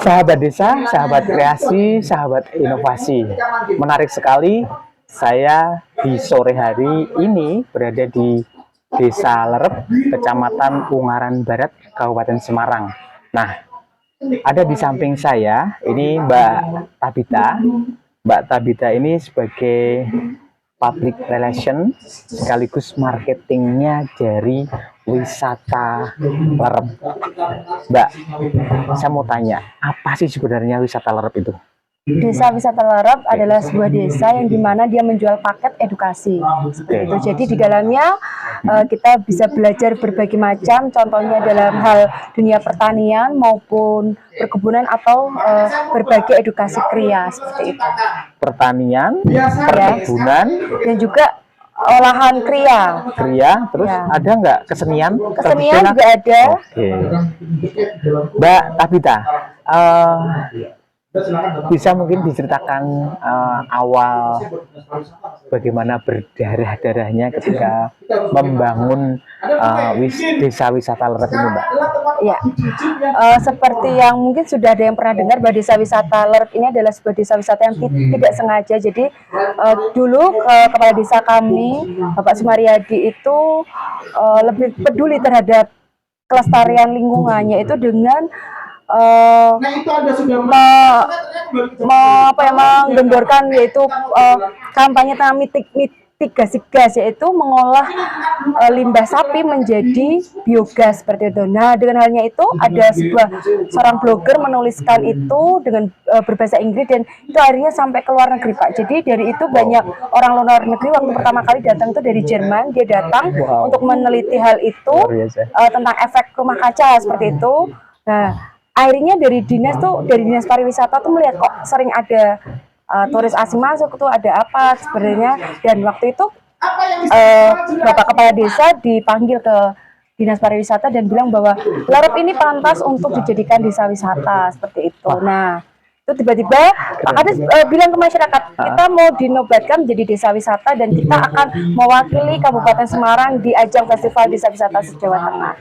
Sahabat desa, sahabat kreasi, sahabat inovasi. Menarik sekali, saya di sore hari ini berada di Desa Lerep, Kecamatan Ungaran Barat, Kabupaten Semarang. Nah, ada di samping saya, ini Mbak Tabita. Mbak Tabita ini sebagai public relation sekaligus marketingnya dari wisata Lerep. Mbak, saya mau tanya, apa sih sebenarnya wisata Lerep itu? Desa Wisata Lerep adalah sebuah desa yang dimana dia menjual paket edukasi. Seperti itu. Jadi di dalamnya kita bisa belajar berbagai macam, contohnya dalam hal dunia pertanian maupun perkebunan atau berbagai edukasi kriya seperti itu. Pertanian, perkebunan, dan juga olahan kriya. Terus ya, ada nggak kesenian? Kesenian juga ada. Oke. Mbak Tabita, bisa mungkin diceritakan awal bagaimana berdarah-darahnya ketika membangun desa wisata Lerep ini, Mbak? Ya, seperti yang mungkin sudah ada yang pernah dengar bahwa desa wisata Lerep ini adalah sebuah desa wisata yang tidak sengaja. Jadi dulu kepala desa kami, Bapak Sumaryadi itu lebih peduli terhadap kelestarian lingkungannya itu dengan menggemborkan yaitu kampanye tanam mitigasi gas, yaitu mengolah limbah sapi menjadi biogas seperti itu. Nah, dengan halnya itu ada seorang blogger menuliskan itu dengan berbahasa Inggris dan itu akhirnya sampai ke luar negeri, Pak. Jadi dari itu banyak orang luar negeri waktu pertama kali datang itu dari Jerman, dia datang untuk meneliti hal itu tentang efek rumah kaca seperti itu. Nah, akhirnya dari dinas pariwisata tuh melihat kok sering ada turis asing masuk tuh, ada apa sebenarnya, dan waktu itu Bapak Kepala Desa dipanggil ke dinas pariwisata dan bilang bahwa Lerep ini pantas untuk dijadikan desa wisata seperti itu. Nah, itu tiba-tiba Pak Kades bilang ke masyarakat, kita mau dinobatkan menjadi desa wisata dan kita akan mewakili Kabupaten Semarang di ajang festival desa wisata se-Jawa Tengah.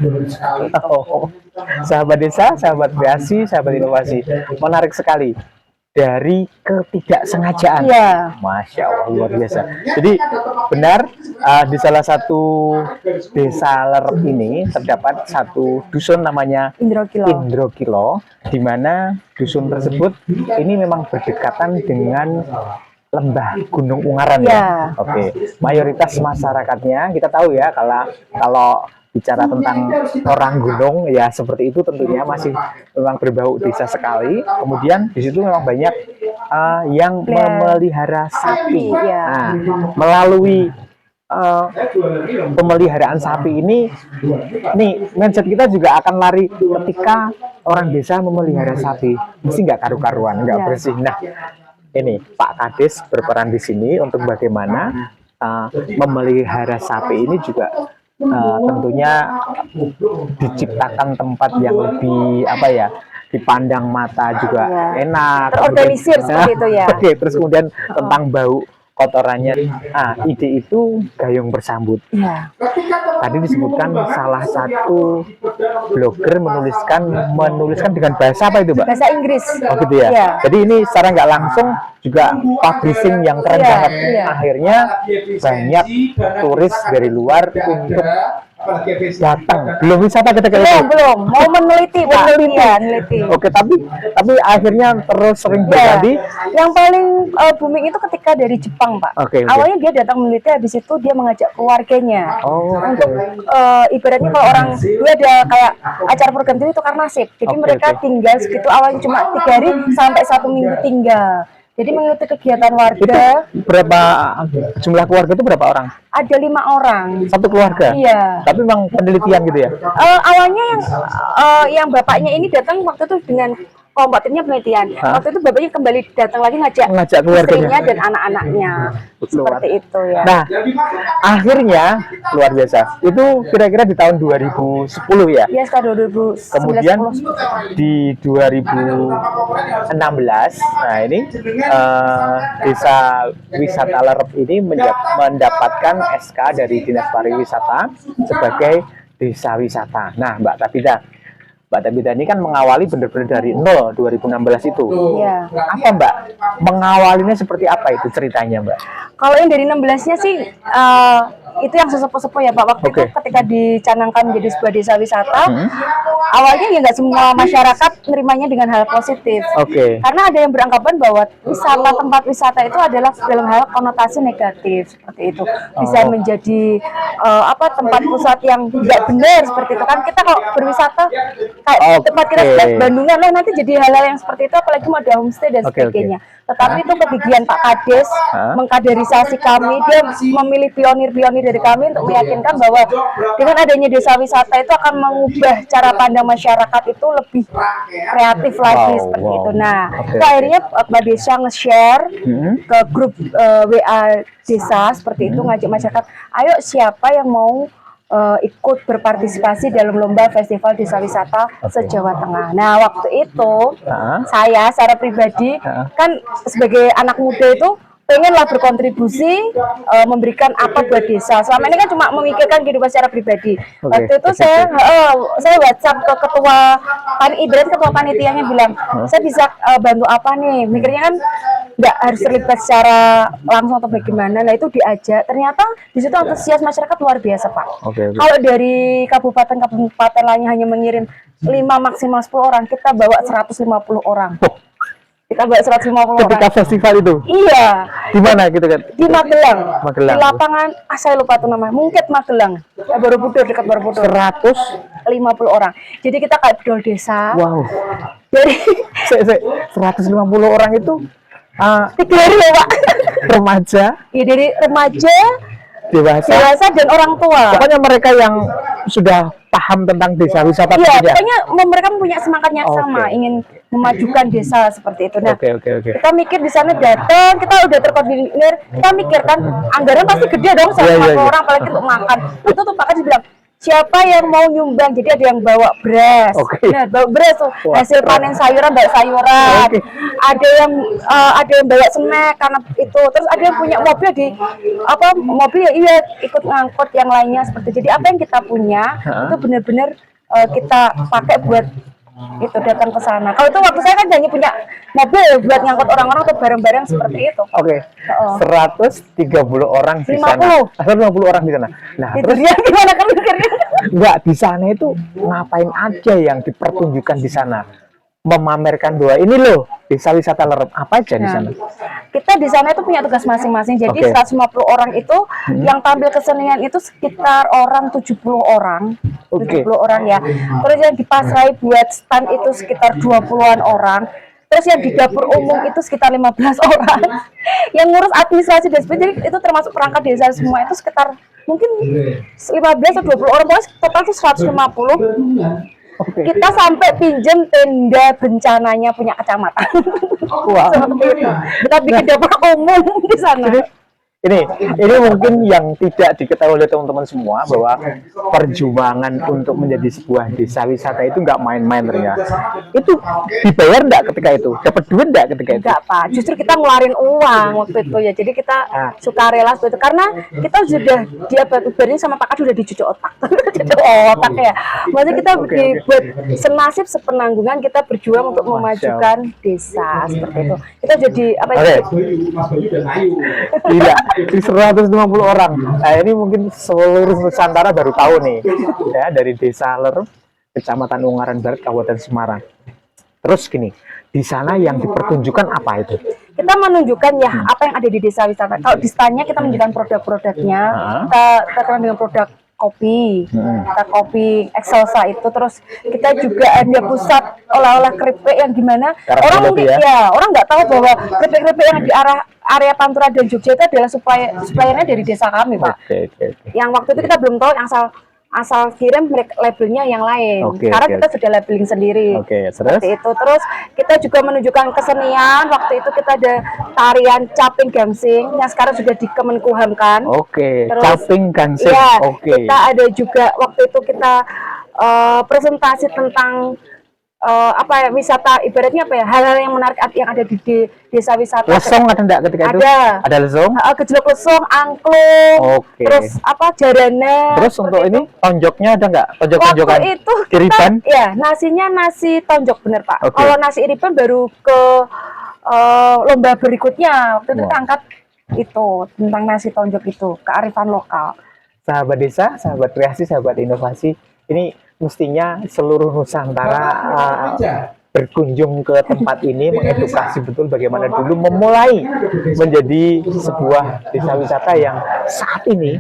Sahabat desa, sahabat kreasi, sahabat inovasi, menarik sekali. Dari ketidaksengajaan, Masya Allah, luar biasa. Jadi benar, di salah satu desa Lerep ini terdapat satu dusun namanya Indrokilo, di mana dusun tersebut ini memang berdekatan dengan lembah Gunung Ungaran, ya. Oke. Mayoritas masyarakatnya kita tahu ya, kalau bicara tentang orang gunung ya seperti itu, tentunya masih memang berbau desa sekali. Kemudian di situ memang banyak yang memelihara sapi. Nah, melalui pemeliharaan sapi ini, nih mindset kita juga akan lari ketika orang desa memelihara sapi, mesti nggak karu-karuan, nggak bersih. Nah, ini Pak Kades berperan di sini untuk bagaimana memelihara sapi ini juga tentunya diciptakan tempat yang lebih dipandang mata juga enak, terorganisir seperti itu ya. Oke, terus kemudian tentang bau kotorannya, ide itu gayung bersambut. Tadi disebutkan salah satu blogger menuliskan dengan bahasa apa itu, Mbak? Bahasa Inggris. Oh gitu ya. Jadi ini secara nggak langsung juga publishing yang keren banget. Akhirnya banyak turis dari luar untuk datang. Belum wisata belum mau meneliti. Oke, tapi akhirnya terus sering berganti. Yang paling booming itu ketika dari Jepang, Pak. Awalnya dia datang meneliti, habis itu dia mengajak keluarganya untuk ibaratnya kalau orang dulu ada kayak acara program itu tukar nasib. Jadi mereka tinggal segitu, awalnya cuma 3 hari sampai 1 minggu tinggal. Jadi mengikuti kegiatan warga. Itu berapa jumlah keluarga itu berapa orang? Ada 5 orang. Satu keluarga? Iya. Tapi memang penelitian gitu ya? Awalnya yang bapaknya ini datang waktu itu dengan kelompoknya penelitian. Waktu itu bapaknya kembali datang lagi ngajak istrinya dan anak-anaknya. Seperti itu ya. Nah, akhirnya luar biasa. Itu kira-kira di tahun 2010 ya? Iya, sekitar 2019. Kemudian di 2016, nah ini desa wisata Lerep ini mendapatkan SK dari Dinas Pariwisata sebagai desa wisata. Nah, Mbak Tabita, Mbak Tabita ini kan mengawali benar-benar dari nol 2016 itu. Iya. Apa Mbak? Mengawalinya seperti apa itu ceritanya Mbak? Kalau yang dari 16-nya sih itu yang sesepuh-sepuh ya Pak. Waktu itu ketika dicanangkan menjadi sebuah desa wisata, awalnya ya nggak semua masyarakat menerimanya dengan hal positif. Karena ada yang beranggapan bahwa wisata, tempat wisata itu adalah dalam hal konotasi negatif seperti itu. Bisa menjadi tempat pusat yang tidak benar seperti itu kan. Kita kalau berwisata kayak tempat kita Bandungan lah, nanti jadi hal-hal yang seperti itu, apalagi mau ada homestay dan sebagainya. Tetapi itu kegigihan Pak Kades mengkaderisasi kami, dia memilih pionir-pionir dari kami untuk meyakinkan bahwa dengan adanya desa wisata itu akan mengubah cara pandang masyarakat itu lebih kreatif lagi seperti itu. Nah, itu akhirnya Mbak Desa nge-share ke grup WA desa seperti itu, ngajak masyarakat, ayo siapa yang mau ikut berpartisipasi dalam lomba festival desa wisata se-Jawa Tengah. Nah, waktu itu saya secara pribadi kan sebagai anak muda itu pengenlah berkontribusi memberikan apa buat desa. Selama ini kan cuma memikirkan kehidupan secara pribadi. Waktu itu saya WhatsApp ke ketua panitianya bilang, saya bisa bantu apa nih? Mikirnya kan nggak harus terlibat secara langsung atau bagaimana. Nah, itu diajak. Ternyata di situ antusias masyarakat luar biasa, Pak. Kalau dari kabupaten lainnya hanya mengirim 5 maksimal 10 orang, kita bawa 150 orang. Kita bawa 150 orang. Ketika festival itu? Iya. Di mana gitu kan? Di Magelang. Magelang. Di lapangan, saya lupa tuh namanya. Mungkin Magelang. Ya, Borobudur, dekat Borobudur. 150 orang. Jadi kita kayak bedol desa. Wow. Dari 150 orang itu 3 hari ya, Pak. Remaja? Iya, dari remaja, dewasa dan orang tua. Pokoknya mereka yang sudah paham tentang desa wisata. Iya, pokoknya mereka punya semangat yang sama, ingin memajukan desa seperti itu. Nah, kita mikir di sana datang, kita udah terkoordinir, kita mikirkan anggaran pasti gede dong, 150 orang, apalagi untuk makan. Itu tuh Pak Kadis bilang, siapa yang mau nyumbang? Jadi ada yang bawa beras, nah bawa beras tuh, hasil panen sayuran, bawa sayuran. Ada yang bawa snack karena itu. Terus ada yang punya mobil mobil ya iya ikut ngangkut yang lainnya seperti itu. Jadi apa yang kita punya itu benar-benar kita pakai buat itu datang ke sana. Kalau itu waktu saya kan hanya punya mobil buat ngangkut orang-orang atau barang-barang seperti itu. 130 orang di sana. 150 orang di sana. Nah, terus gimana kan mikirnya? Enggak, di sana itu ngapain aja yang dipertunjukkan di sana? Memamerkan bahwa ini loh desa wisata Lerep, apa aja di sana? Kita di sana itu punya tugas masing-masing. Jadi 150 orang itu yang tampil kesenian itu sekitar 70 orang. 70 orang ya. Terus yang dipasrai buat stand itu sekitar 20-an orang. Terus yang di dapur umum itu sekitar 15 orang. Yang ngurus administrasi dan sebagainya, jadi itu termasuk perangkat desa semua itu sekitar mungkin 15 atau 20 orang, total itu 150. Kita sampai pinjem tenda bencananya punya kecamatan. Seperti itu. Kita bikin dapur umum di sana. Ini mungkin yang tidak diketahui oleh teman-teman semua, bahwa perjuangan untuk menjadi sebuah desa wisata itu nggak main-main ternyata. Itu dibayar nggak ketika itu? Dapat duit nggak ketika itu? Nggak, Pak. Justru kita ngeluarin uang waktu itu ya. Jadi kita suka rela seperti itu. Karena kita sudah diabarin sama Pak Kadu, sudah dicucuk otak. Cucuk otak ya. Maksudnya kita dibuat senasib sepenanggungan, kita berjuang untuk memajukan desa seperti itu. Kita jadi apa ya? Tidak. Di 150 orang. Nah, ini mungkin seluruh Nusantara baru tahu nih, ya, dari Desa Lerep, Kecamatan Ungaran Barat, Kabupaten Semarang. Terus gini, di sana yang dipertunjukkan apa itu? Kita menunjukkan ya apa yang ada di desa wisata. Kalau di standnya kita menunjukkan produk-produknya, kita terkenal dengan produk kopi, kita kopi Excelsa itu. Terus kita juga ada pusat olah-olah keripik yang gimana orang mungkin orang nggak tahu bahwa keripik-keripik yang di area Pantura dan Jogja itu adalah suppliernya dari desa kami, Pak. Yang waktu itu kita belum tahu, yang asal kirim labelnya yang lain. Karena kita sudah labeling sendiri. Seperti itu. Terus kita juga menunjukkan kesenian. Waktu itu kita ada tarian Caping Gangsing yang sekarang sudah di Kemenkumham kan. Terus, Caping Gangsing. Ya, kita ada juga waktu itu kita presentasi tentang apa ya, wisata ibaratnya apa ya, hal-hal yang menarik yang ada di desa wisata. Lesong ada enggak ketika itu? Ada lesong? Gejlok lesong, angklung, Oke. terus apa, jarana. Terus untuk ini tonjoknya ada enggak? Tonjok-tonjokan Waktu itu iriban? ya nasinya nasi tonjok bener Pak. Oke. Kalau nasi iriban baru ke lomba berikutnya. Waktu itu kita angkat itu tentang nasi tonjok itu, kearifan lokal. Sahabat desa, sahabat kreasi, sahabat inovasi, ini mestinya seluruh Nusantara berkunjung ke tempat ini, mengedukasi betul bagaimana dulu memulai menjadi sebuah desa wisata yang saat ini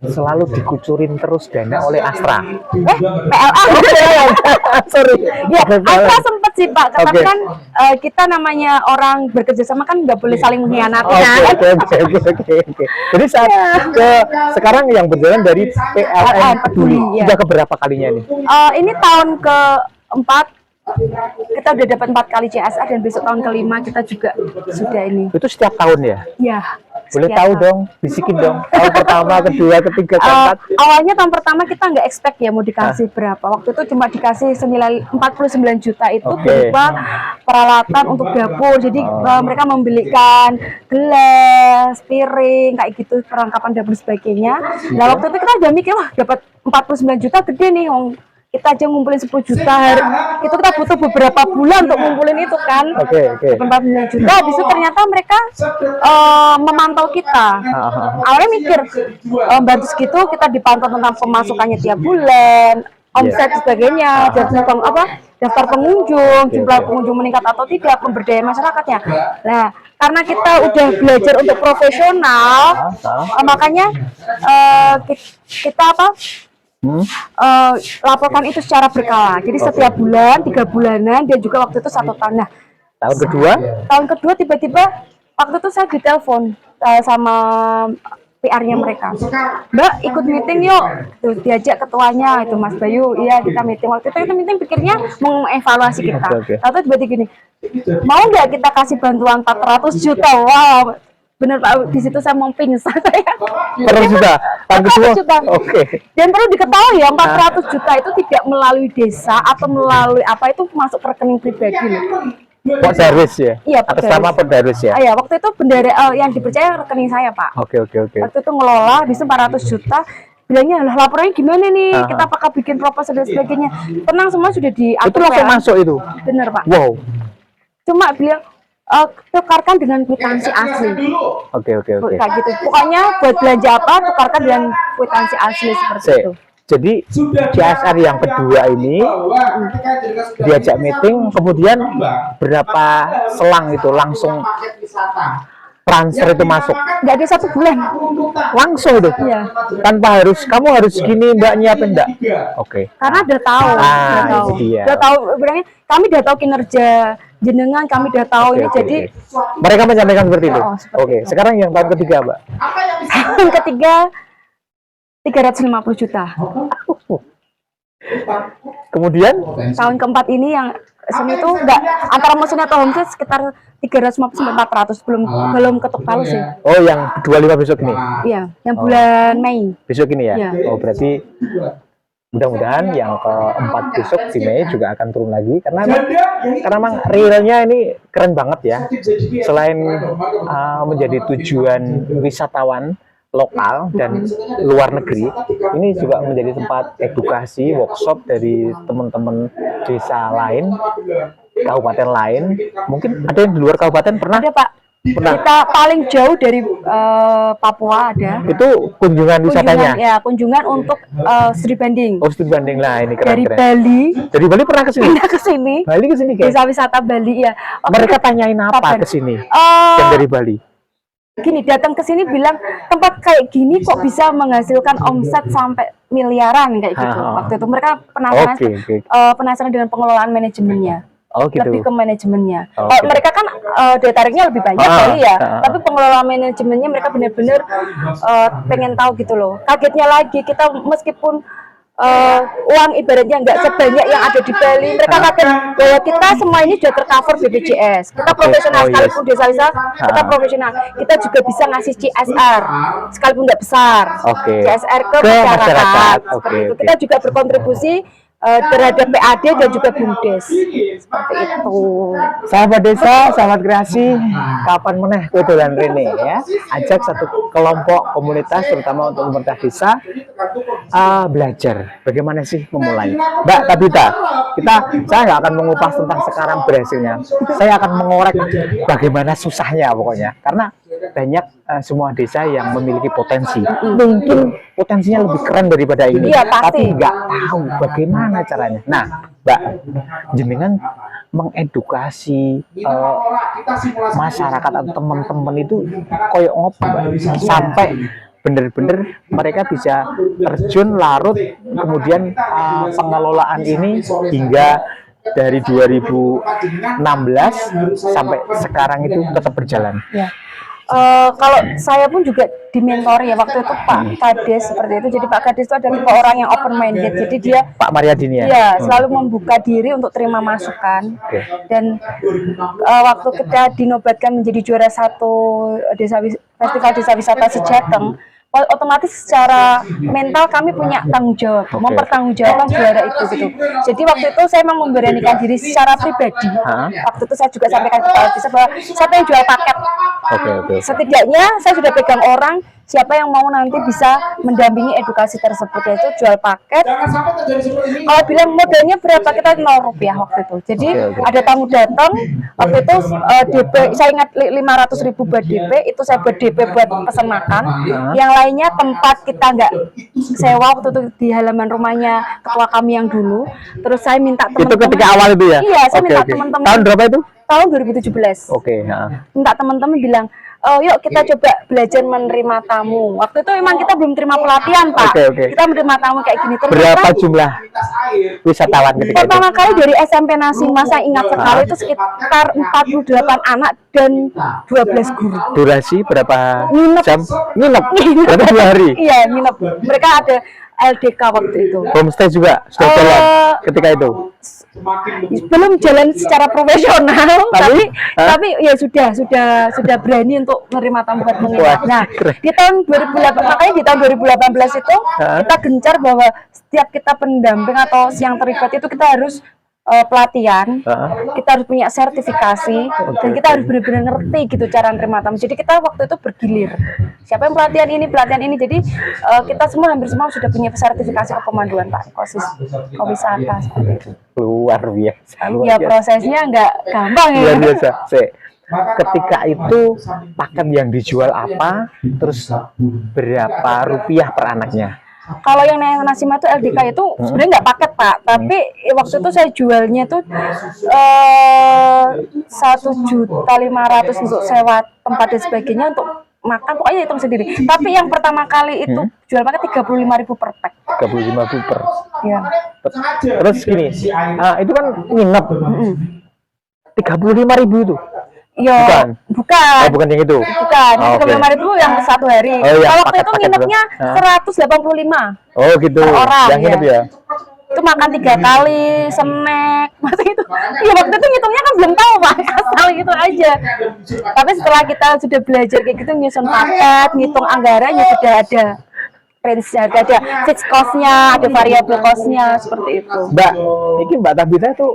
selalu dikucurin terus dana oleh Astra. PLA. Sorry. Ya, Astra sempat sih Pak, tapi kan kita namanya orang bekerja sama kan nggak boleh saling mengkhianati kan. Oke. Jadi saat sekarang yang berjalan dari PLN Peduli, ya. Sudah keberapa kalinya nih? Ini tahun keempat, kita udah dapat 4 kali CSR dan besok tahun kelima kita juga sudah ini. Itu setiap tahun ya? Ya. Boleh tahu dong, bisikin dong. Tahun pertama, kedua, ketiga, keempat. Awalnya tahun pertama kita nggak expect ya mau dikasih berapa. Waktu itu cuma dikasih senilai 49 juta itu berupa peralatan untuk dapur. Jadi mereka membelikan gelas, piring, kayak gitu, perlengkapan dapur sebagainya. Nah waktu itu kita udah mikir, wah dapat 49 juta gede nih. Kita aja ngumpulin 10 juta hari, itu kita butuh beberapa bulan untuk ngumpulin itu kan. 49 juta, habis itu ternyata mereka memantau kita. Awalnya mikir bantu segitu, kita dipantau tentang pemasukannya tiap bulan, omset sebagainya, daftar pengunjung, jumlah pengunjung meningkat atau tidak, pemberdayaan masyarakatnya. Nah, karena kita udah belajar untuk profesional, makanya kita laporkan itu secara berkala. Jadi setiap bulan, 3 bulanan, dan juga waktu itu 1 tahun. Nah, tahun kedua tiba-tiba waktu itu saya ditelepon sama PR-nya mereka. Mbak, ikut meeting yuk. Tuh, diajak ketuanya itu Mas Bayu. Iya, kita meeting. Waktu itu meeting pikirnya mengevaluasi kita. Lalu tiba-tiba gini, mau nggak kita kasih bantuan 400 juta? Wow. Bener Pak, di situ saya mau pingsan saya. 400 juta. 400 juta. Oke. Dan perlu diketahui ya, 400 juta itu tidak melalui desa atau melalui apa, itu masuk ke rekening pribadi loh. Podarus ya? Iya, atas nama Podarus ya? Iya, waktu itu bendera yang dipercaya rekening saya Pak. Oke. Waktu itu ngelola, bisa 400 juta. Bilangnya, lah laporannya gimana nih? Kita apakah bikin proposal dan sebagainya? Tenang, semua sudah diatur. Itu langsung masuk itu? Bener Pak. Wow. Cuma bilang, tukarkan dengan kwitansi asli. Oke. Kayak gitu. Pokoknya buat belanja apa, tukarkan dengan kwitansi asli seperti itu. Jadi CSR yang kedua ini diajak meeting, kemudian berapa selang itu langsung transfer itu masuk? Nggak ada 1 bulan. Langsung itu? Iya. Tanpa kamu harus gini Mbak, nyiapin enggak? Oke. Karena udah tahu. Udah tahu. Berarti kami udah tahu kinerja jenengan, kami udah tahu ini. Jadi mereka menyampaikan seperti itu. Oke. Sekarang yang tahun ketiga Mbak? Tahun ketiga 350 juta. Kemudian tahun keempat ini yang sini tuh enggak, antara musim atau homestay sekitar 350 sampai 400, belum ketuk palu sih. Oh, yang 25 besok ini? Iya, yang bulan Mei. Besok ini ya? Iya. Oh, berarti mudah-mudahan yang keempat besok di Mei juga akan turun lagi, karena memang realnya ini keren banget ya. Selain menjadi tujuan wisatawan lokal dan luar negeri, ini juga menjadi tempat edukasi, workshop dari teman-teman desa lain, kabupaten lain. Mungkin ada yang di luar kabupaten pernah? Ada Pak. Pernah. Kita paling jauh dari Papua ada. Itu kunjungan wisatanya? Ya, kunjungan untuk studi banding. Oh, studi banding. Nah, ini keren. Dari Bali pernah ke sini? Pindah ke sini. Bali ke sini Desa wisata Bali ya. Mereka tanyain apa ke sini? Yang dari Bali? Gini, datang ke sini bilang tempat kayak gini kok bisa menghasilkan omset sampai miliaran kayak gitu. Waktu itu mereka penasaran, penasaran dengan pengelolaan manajemennya. Gitu. Lebih ke manajemennya. Gitu. Mereka kan daya tariknya lebih banyak kali ya, tapi pengelolaan manajemennya mereka benar-benar pengen tahu gitu loh. Kagetnya lagi kita meskipun uang ibaratnya nggak sebanyak yang ada di Bali, mereka kaget bahwa kita semua ini sudah tercover BPJS. Kita profesional sekalipun desa wisata, kita profesional. Kita juga bisa ngasih CSR sekalipun nggak besar. CSR ke masyarakat. Seperti itu. Kita juga berkontribusi terhadap PAD dan juga BUMDes. Seperti itu. Sahabat desa, sahabat kreasi, kapan meneh kowe dolan rene ya. Ajak satu kelompok komunitas terutama untuk pemerintah desa belajar bagaimana sih memulai. Mbak Tabita, saya nggak akan mengupas tentang sekarang berhasilnya. Saya akan mengorek bagaimana susahnya pokoknya. Karena banyak semua desa yang memiliki potensi. Mungkin potensinya lebih keren daripada ini, iya, tapi nggak tahu bagaimana caranya. Nah, Mbak, jenengan mengedukasi masyarakat atau teman-teman itu koyok ngopo, Mbak, sampai bener-bener mereka bisa terjun larut, kemudian pengelolaan ini hingga dari 2016 sampai sekarang itu tetap berjalan. Ya. Kalau saya pun juga dimentori ya waktu itu Pak Kades seperti itu. Jadi Pak Kades itu adalah tipe orang yang open minded. Jadi dia Pak Mariadini ya? Iya, selalu membuka diri untuk terima masukan. Dan waktu kita dinobatkan menjadi juara 1 Festival Desa Wisata Sejateng, otomatis secara mental kami punya tanggung jawab, mempertanggungjawabkan juara itu gitu. Jadi waktu itu saya memang memberanikan diri secara pribadi. Waktu itu saya juga sampaikan ke Pak Desa bahwa saya pengen jual paket. Setidaknya saya sudah pegang orang siapa yang mau nanti bisa mendampingi edukasi tersebut, yaitu jual paket. Kalau bilang modalnya berapa, kita 0 rupiah waktu itu. Jadi ada tamu datang waktu itu DP, saya ingat 500.000 buat DP, itu saya buat DP buat pesan makan. Yang lainnya tempat kita nggak sewa waktu itu di halaman rumahnya ketua kami yang dulu. Terus saya minta teman-teman. Itu ketika awal itu ya? Iya, saya minta teman-teman. Tahun berapa itu? Tahun 2017. Minta teman-teman bilang, yuk kita coba belajar menerima tamu. Waktu itu memang kita belum terima pelatihan, Pak. Kita menerima tamu kayak gini. Berapa jumlah wisatawan ketika itu? Pertama kali dari SMP Nasima, saya ingat sekali itu sekitar 48 anak dan 12 guru. Durasi berapa jam? Nginep. Berapa 2 hari? Iya, nginep. Mereka ada LDK waktu itu. Homestay juga sudah jalan ketika itu? Belum jalan secara profesional, tapi ya sudah berani untuk menerima tamu buat menginap. Nah, di tahun 2008, makanya di tahun 2018 itu kita gencar bahwa setiap kita pendamping atau yang terlibat itu kita harus pelatihan, kita harus punya sertifikasi, dan kita harus benar-benar ngerti gitu cara menerima tamu. Jadi kita waktu itu bergilir, siapa yang pelatihan ini, jadi kita semua hampir semua sudah punya sertifikasi kepemanduan Pak Kowisata seperti itu. Luar biasa. Ya prosesnya nggak gampang ya. Luar biasa. Ketika itu paket yang dijual apa, terus berapa rupiah per anaknya? Kalau yang Nasima itu LDK itu sebenarnya nggak paket Pak, tapi waktu itu saya jualnya tuh 1.500.000 untuk sewa tempat dan sebagainya, untuk makan pokoknya hitung sendiri. Tapi yang pertama kali itu jual paket 35.000 per pack. 35.000 per. Ya. Terus gini, itu kan nginep. 35.000 itu. Bukan yang itu. Bukan. 35.000 yang 1 hari. Kalau waktu itu nginepnya 185. Oh gitu. Per orang. Yang nginep ya. Itu makan 3 kali, snack, waktu itu. Ya waktu itu ngitungnya kan belum tahu Pak, asal gitu aja. Tapi setelah kita sudah belajar kayak gitu, nyusun paket, ngitung anggarannya, sudah ada range-nya, ada fixed cost-nya, ada variable cost-nya, seperti itu. Mbak, ini Mbak Tabita itu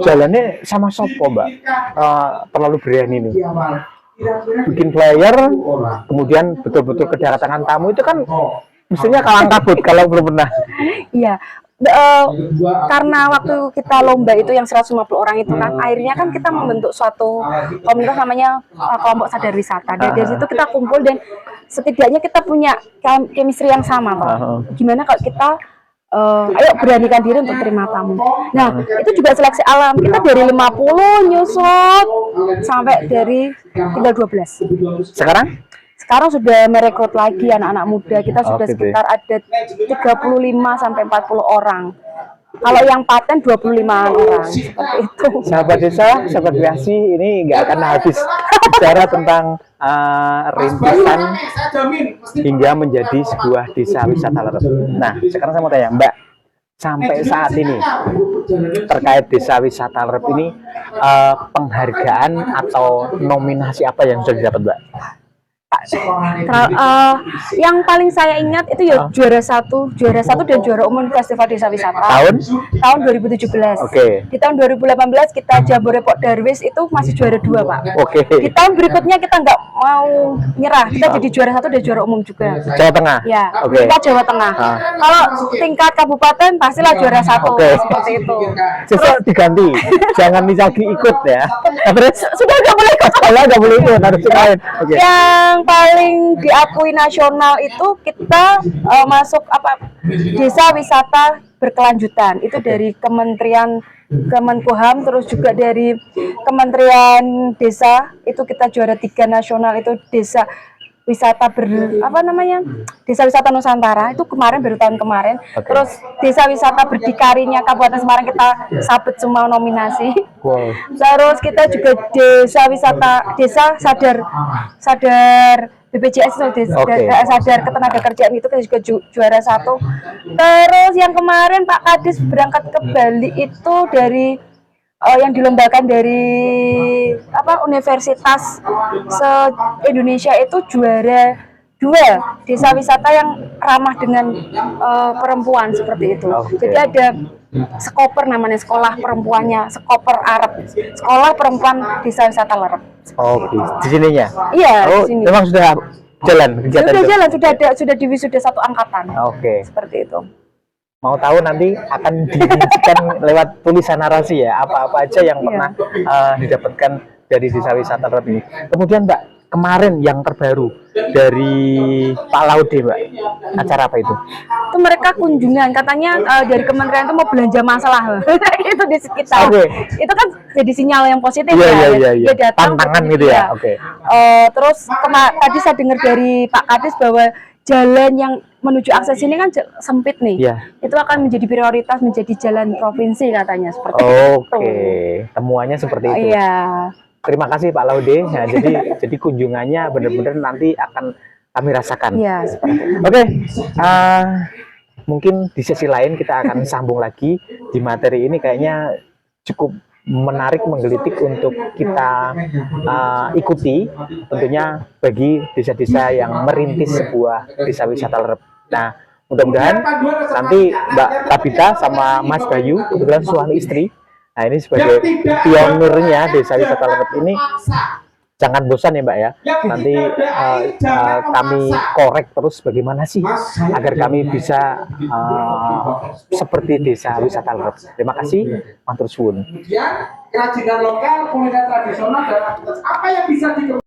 jalannya sama sopo Mbak? Terlalu berani nih. Bikin flyer, kemudian betul-betul kedatangan tamu itu kan mestinya kalang kabut kalau belum pernah. Iya. Karena waktu kita lomba itu yang 150 orang itu kan, akhirnya kan kita membentuk suatu komunitas namanya kelompok sadar wisata. Dan dari situ kita kumpul dan setidaknya kita punya chemistry yang sama Pak. Gimana kalau kita ayo beranikan diri untuk terima tamu. Nah, itu juga seleksi alam. Kita dari 50 nyusut sampai dari tinggal 12. Sekarang sudah merekrut lagi anak-anak muda. Kita sudah sekitar ada 35 sampai 40 orang. Kalau yang paten 25 orang, seperti itu. Sahabat desa, sahabat kreasi, ini nggak akan habis bicara tentang rintisan hingga menjadi sebuah desa wisata lerep. Nah, sekarang saya mau tanya Mbak, sampai saat ini terkait desa wisata lerep ini, penghargaan atau nominasi apa yang sudah didapat Mbak? Yang paling saya ingat itu ya juara satu dan juara umum Festival Desa Wisata tahun 2017. Di tahun 2018 kita Jaborepok Darwis itu masih juara 2, Pak. Di tahun berikutnya kita nggak mau nyerah, kita jadi juara 1 dan juara umum juga. Jawa Tengah. Ya, kita Jawa Tengah. Kalau tingkat kabupaten pastilah juara 1 seperti itu. Terus diganti, jangan Misaki ikut ya. Terus sudah nggak boleh ikut. Nggak boleh ikut, harus lain. Yang paling diakui nasional itu kita masuk desa wisata berkelanjutan itu dari Kemenkumham, terus juga dari Kementerian Desa itu kita juara 3 nasional, itu desa wisata Desa Wisata Nusantara itu baru tahun kemarin. Terus desa wisata berdikarinya Kabupaten Semarang kita sabet semua nominasi. Terus kita juga desa sadar BPJS itu sadar ketenagakerjaan itu kita juga juara 1. Terus yang kemarin Pak Kadis berangkat ke Bali itu dari yang dilombakan dari universitas se-Indonesia itu juara 2 desa wisata yang ramah dengan perempuan seperti itu. Jadi ada Sekoper namanya, sekolah perempuannya, Sekoper Arab, sekolah perempuan desa wisata Lerep. Di sininya? Iya, di sini. Memang sudah jalan kegiatan itu? Sudah diwisuda 1 angkatan. Seperti itu. Mau tahu nanti akan dirincikan lewat tulisan narasi ya, apa-apa aja yang pernah didapatkan dari desa wisata Lerep ini. Kemudian Mbak, kemarin yang terbaru dari Pak Laude, Mbak, acara apa itu? Itu mereka kunjungan, katanya dari kementerian itu mau belanja masalah itu di sekitar. Itu kan jadi sinyal yang positif dia datang tantangan gitu ya. Terus tadi saya dengar dari Pak Kadis bahwa jalan yang menuju akses ini kan sempit nih. Itu akan menjadi prioritas, menjadi jalan provinsi katanya seperti itu. Temuannya seperti itu. Terima kasih Pak Laude. Nah, jadi kunjungannya benar-benar nanti akan kami rasakan. Mungkin di sesi lain kita akan sambung lagi di materi ini, kayaknya cukup menarik, menggelitik untuk kita ikuti, tentunya bagi desa-desa yang merintis sebuah desa wisata Lerep. Nah, mudah-mudahan nanti Mbak Tabita sama Mas Bayu, kebetulan suami istri, nah ini sebagai pionirnya desa wisata Lerep ini, jangan bosan ya Mbak ya, nanti kami korek terus bagaimana sih agar kami bisa seperti desa wisata Lerep. Terima kasih, matur suwun. Kerajinan lokal, kuliner tradisional, dan aktivitas apa yang bisa dikembangkan